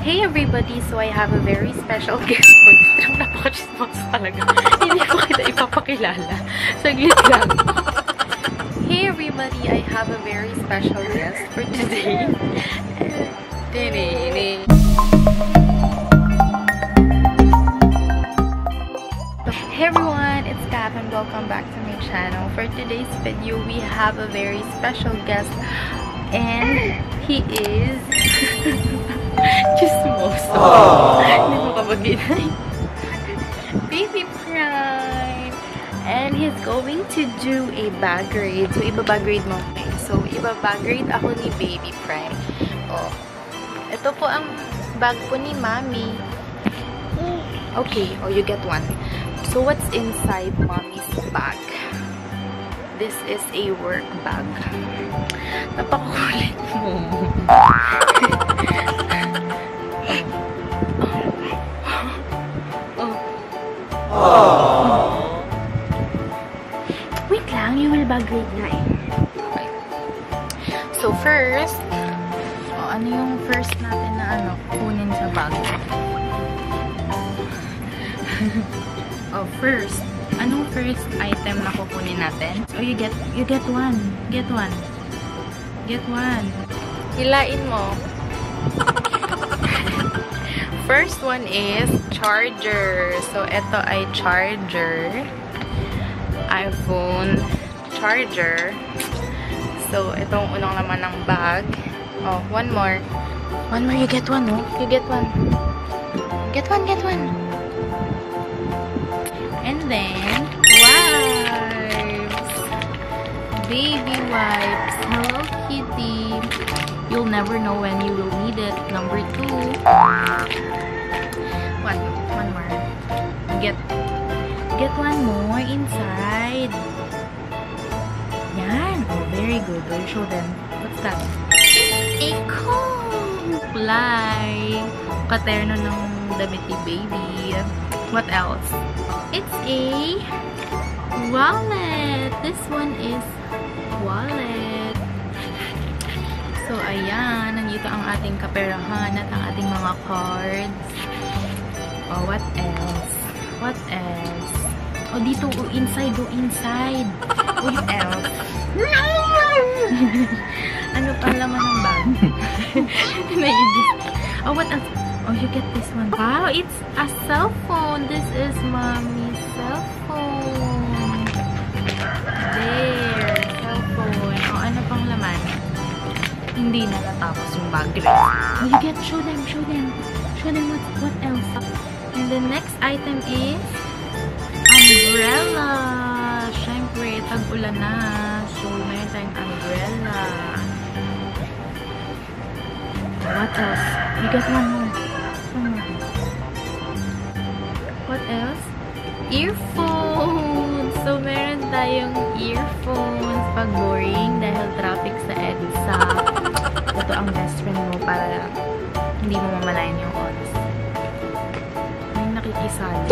Hey everybody! So I have a very special guest for this. Napaka-chismosa talaga. Hindi ko kita ipapakilala. Saglit lang. Hey everybody! I have a very special guest for today. Hey everyone! It's Kath and welcome back to my channel. For today's video, we have a very special guest. And he is chismoso. Hindi mo kapag-inay. Babyprime. And he's going to do a Bagraid. So, iba-Bagraid mo. Okay. So, iba-Bagraid ako ni Babyprime. Oh. Ito po ang bag po ni Mommy. Okay. Oh, you get one. So, what's inside Mommy's bag? This is a work bag. Napakulit mo. Wait lang, you will Bagraid na eh. Okay. So first, ano yung first natin na kunin sa bag? First, anong first item na kukunin natin? So, you get one. Get one. Get one. Hilain mo. First one is charger. So, ito ay charger. iPhone charger. So, itong unang laman ng bag. Oh, one more. One more. You get one, no? You get one. Get one, get one. And then, wipes. Baby wipes. Hello Kitty. You'll never know when you will need it. Number 2. What? One more. Get one more inside. Yan. Oh, very good. Will you show them? What's that? It's a comb. Fly. Katerno ng damit ni baby. What else? It's a wallet. This one is wallet. So, ayan. Nandito ang ating kaperahan at ang ating mga cards. Oh, what else? What else? Oh, dito. Oh, inside. Oh, inside. What else? Ano pa laman ng bag? Oh, what else? Oh, you get this one. Wow, it's a cell phone. This is Mommy's cell phone. There, cell phone. Oh, ano pang laman? Hindi na natapos yung Bagraid. Oh, you get, show them. Show them what else. And the next item is umbrella. Syempre, tag-ulan na. So, meron tayong umbrella. What else? You get one more. What else? Earphones! So, meron tayong earphones pag boring dahil traffic sa EDSA. Ito ang best friend mo para hindi mo mamalayan yung odds. May nakikisali.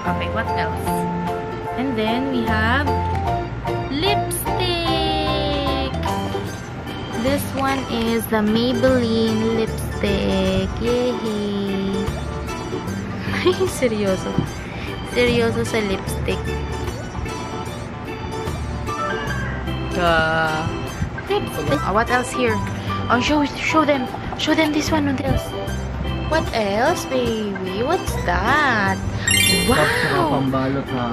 Okay, what else? And then, we have lipstick! This one is the Maybelline lipstick. Yay! Seryoso. Seryoso sa lipstick. Lipstick. Oh, what else here? Oh, show them. Show them this one. What else? What else, baby? What's that? Wow!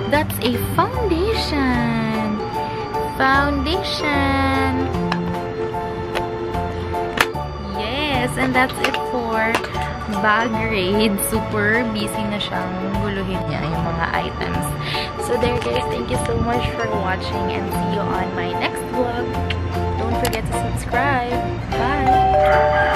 That's a foundation. Foundation. Yes, and that's it for Bagraid. Super busy na siyang guluhin niya yung mga items. So there guys, thank you so much for watching and see you on my next vlog. Don't forget to subscribe. Bye!